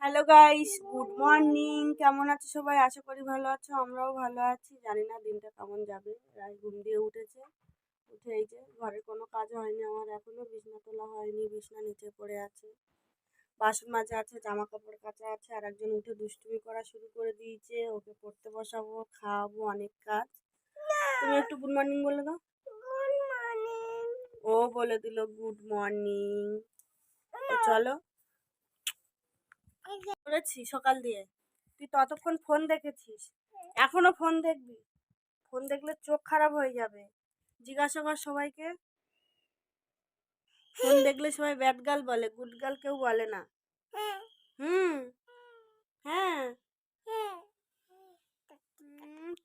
Hello guys, good morning. কেমন আছো সবাই? আশা করি ভালো আছো, আমরাও ভালো আছি। জানি না দিনটা কেমন যাবে। রায় ঘুম দিয়ে উঠেছে, উঠে এই যে ঘরের কোনো কাজ হয়নি আমার এখনো, বিছনা তোলা হয়নি, বিছনা নিচে পড়ে আছে, বাসন মাজা আছে, জামা কাপড় কাচা আছে। আর একজন উঠে দুষ্টুমি করা শুরু করে দিয়েছে, ওকে পড়তে বসাবো, খাওয়াবো, অনেক কাজ। তুমি একটু গুড মর্নিং বলে দাও। ও বলে দিল গুড মর্নিং। চলো, করেছি সকাল দিয়ে। তুই ততক্ষণ ফোন দেখেছিস, এখনো ফোন দেখবি? ফোন দেখলে চোখ খারাপ হয়ে যাবে। জিজ্ঞাসা কর সবাইকে, ফোন দেখলে সবাই ব্যাড গার্ল বলে, গুড গার্ল কেউ বলে না। হুম, হ্যাঁ।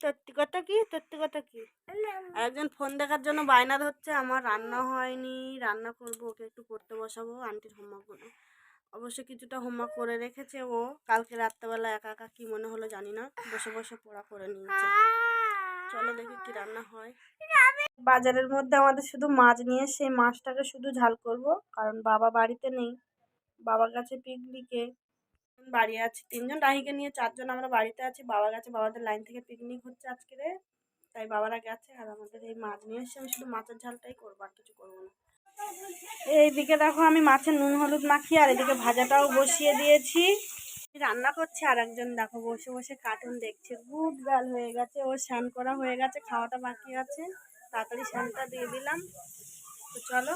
সত্যি কথা কি, সত্যি কথা কি? একজন ফোন দেখার জন্য বায়না ধরছে। আমার রান্না হয়নি, রান্না করবো, ওকে একটু পড়তে বসাবো। আন্টির হোমওয়ার্ক করে অবশ্য কিছুটা হোমওয়ার্ক করে রেখেছে ও। কালকে রাত্রেবেলা একা একা কি মনে হলো জানি না, বসে বসে পড়া করে নিয়েছে। চলো দেখি কি রান্না হয়। বাজারের মধ্যে আমাদের শুধু মাছ নিয়ে, সেই মাছটাকে শুধু ঝাল করব, কারণ বাবা বাড়িতে নেই, বাবা গেছে পিকনিকে। বাড়ি আছে তিনজন, রাহিকে নিয়ে চারজন আমরা বাড়িতে আছি। বাবা গেছে, বাবাদের লাইন থেকে পিকনিক হচ্ছে আজকে, তাই বাবারা গেছে। আর আমাদের এই মাছ নিয়ে এসে আমি শুধু মাছের ঝালটাই করবো, আর কিছু করবো না। এইদিকে দেখো আমি মাছের নুন হলুদ মাখিয়ে, আর এদিকে ভাজাটাও বসিয়ে দিয়েছি, রান্না করছে। আর একজন দেখো বসে বসে কার্টুন দেখছে, গুড গার্ল হয়ে গেছে। ও স্নান করা হয়ে গেছে, খাওয়াটা বাকি আছে, তাড়াতাড়ি স্নানটা দিয়ে দিলাম। তো চলো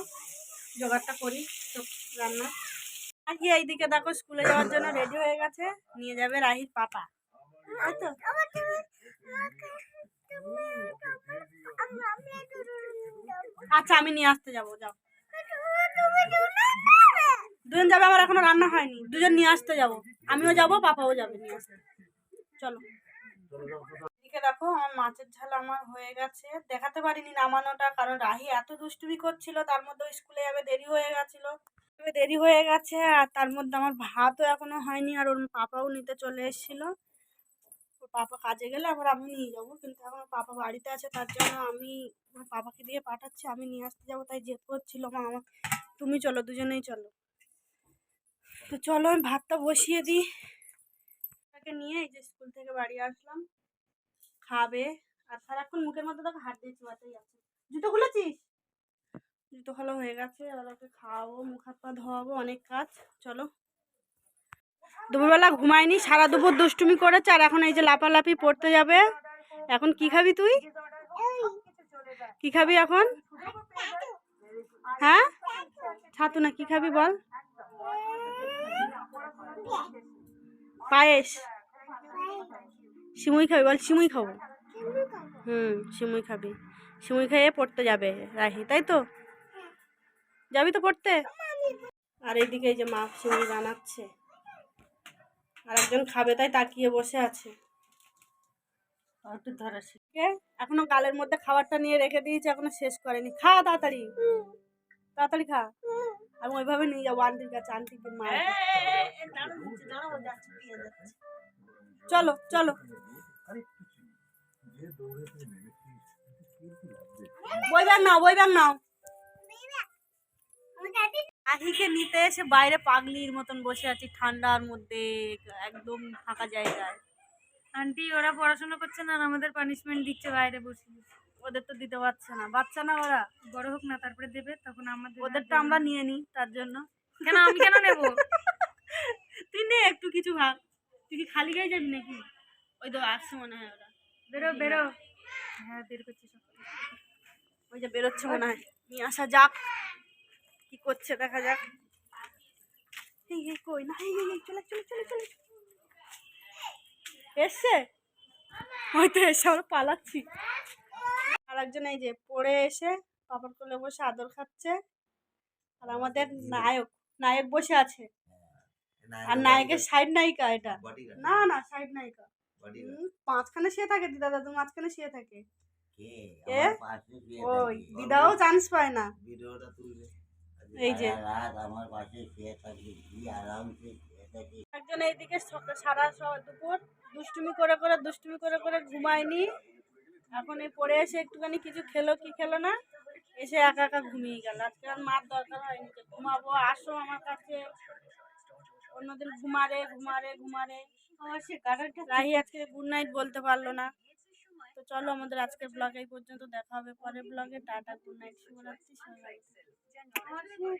জোগাড়টা করি তো রান্না। আর কি এইদিকে দেখো স্কুলে যাওয়ার জন্য রেডি হয়ে গেছে, নিয়ে যাবে রাহির পাপা। তো আচ্ছা আমি নিয়ে আসতে যাবো, যাও। দুজন যাবে, আমার এখনো রান্না হয়নি, দুজন নিয়ে আসতে যাবো। আমিও যাবো, পাপাও যাবে নিয়ে আসতে। চলো। এদিকে দেখো আমার মাছের ঝাল আমার হয়ে গেছে। দেখাতে পারিনি নামানোটা, কারণ রাহি এত দুষ্টুমি করছিল, তার মধ্যে স্কুলে যাবে, দেরি হয়ে গেছিলো, দেরি হয়ে গেছে। আর তার মধ্যে আমার ভাতও এখনো হয়নি, আর ওর পাপাও নিতে চলে এসেছিল। ওর পাপা কাজে গেলে আবার আমি নিয়ে যাবো, কিন্তু এখন পাপা বাড়িতে আছে, তার জন্য আমি পাপাকে দিয়ে পাঠাচ্ছি, আমি নিয়ে আসতে যাবো। তাই জেদ করছিল মা আমার, তুমি চলো, দুজনেই চলো। তো চলো আমি ভাতটা বসিয়ে দিই। তাকে নিয়ে এই যে স্কুল থেকে বাড়ি আসলাম, খাবে। আর সারাক্ষণ মুখের মধ্যে তোকে হাত দিয়ে চুয়াতেই আছে। জুতো খুলেছিস? জুতো খোলা হয়ে গেছে, আর ওকে খাওয়াবো, মুখ হাত পা ধোয়াবো, অনেক কাজ। চলো। দুপুরবেলা ঘুমায়নি, সারা দুপুর দুষ্টুমি করেছে, আর এখন এই যে লাপালাপি পড়তে যাবে। এখন কি খাবি তুই? কি খাবি এখন? হ্যাঁ, ছাতু না, কি খাবি বল? পায়েস, সিমুই খাবি বল? সিমুই খাবো। সিমুই খাবি, সিমুই খেয়ে পড়তে যাবে রাহি, তাই তো? যাবি তো পড়তে? আর এইদিকে এই যে মা সিমুই বানাচ্ছে, আর একজন খাবে তাই তাকিয়ে বসে আছে। এখনো গালের মধ্যে খাবারটা নিয়ে রেখে দিয়েছে, এখনো শেষ করেনি। খা তাড়াতাড়ি, তাড়াতাড়ি খা। আমি ওইভাবে নিয়ে যাবো আন্টির কাছে, আন্টিকে মা। চলো চলো, বই ব্যাগ নাও, বই ব্যাগ নাও। আহিকে নিতে এসে বাইরে পাগলির মতন বসে আছি ঠান্ডার মধ্যে, একদম ফাঁকা জায়গায়। আন্টি ওরা পড়াশোনা করছে না, আমাদের পানিশমেন্ট দিচ্ছে বাইরে বসে। ওদের তো দিতে পারছে না, বাচ্চা না ওরা, বড় হোক না তারপরে দেবে, তখন আমাদের। ওদেরটা আমরা নিয়ে নিই তার জন্য। কেন আমি কেন নেব? তুই নে একটু কিছু ভাগ। তুই কি খালি গায়ে যাবি নাকি? ওই তো আসছে মনে হয় ওরা। বেরো বেরো। হ্যাঁ বের করছি সব। ওই যে বেরোচ্ছে মনে হয়, নিয়ে আসা যাক, কি করছে দেখা যাক। কই না, চলে চলে চলে চলে এসছে, হয়তো এসে আমরা পালাচ্ছি। আর একজন এই যে পড়ে এসে পাপার কোলে বসে আদর খাচ্ছে। আর আমাদের নায়ক, নায়ক বসে আছে, আর নায়কের সাইড নায়িকা এটা। না না, সাইড নায়িকা। মাঝখানে শুয়ে থাকে দিদা, দাদু মাঝখানে শুয়ে থাকে। ওই দিদাও চান্স পায় না। এই যে একজন এইদিকে সারা দুপুর দুষ্টুমি করে করে দুষ্টুমি করে করে ঘুমায়নি, এখন এই পড়ে এসে একটুখানি কিছু খেলো কি খেলো না, এসে একা একা ঘুমিয়ে গেল। আজকে আর মার দরকার হয়নি যে ঘুমাবো, আসো আমার কাছে। অন্যদিন ঘুমারে রাহি আজকে গুড নাইট বলতে পারলো না। তো চলো আমাদের আজকের ব্লগ এই পর্যন্ত, দেখা হবে পরের ব্লগে। টাটা, গুড নাইট, শুভরাত্রি, সবাই ভালো থেকো।